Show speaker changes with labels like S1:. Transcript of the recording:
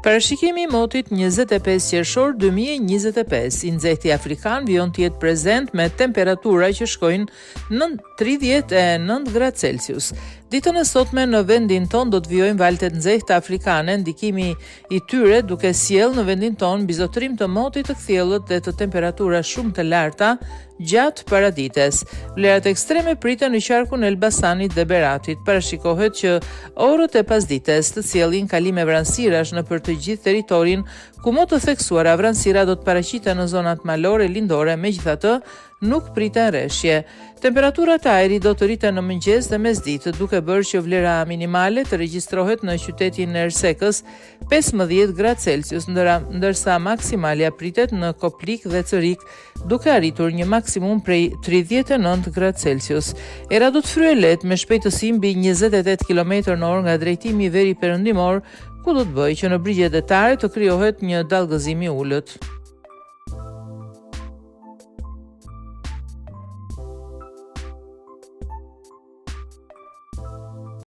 S1: Parashikimi i motit 25 qershor 2025, i nxehti afrikan vijon të jetë prezent me temperatura që shkojnë në 39 gradë Celsius. Ditën e sotme në vendin ton do të vijojnë valët nxehta afrikane, ndikimi i tyre duke sjellë në vendin ton bizotërim të motit të kthjellët dhe të temperatura shumë të larta gjatë paradites. Vlerat ekstreme priten në qarkun e Elbasanit dhe Beratit. Parashikohet që orët e pasdites të sjellin kalime vranësirash nëpër të gjithë territorin, ku më të theksuara vranësira do të paraqiten në zonat malore e lindore, megjithatë nuk priten rreshje. Temperaturat e ajrit do të rriten në mëngjes dhe mesditë, duke bërë që vlera minimale të regjistrohet në qytetin e Ersekës 15 gradë Celsius, ndërsa maksimalja pritet në Koplik dhe Cërik, duke arritur një maksimum prej 39 gradë Celsius. Era do të fryejë lehtë me shpejtësi mbi 28 km/h nga drejtimi i veri perëndimor, ku do të bëjë që në brigjet detare të krijohet një dallgëzim i ulët.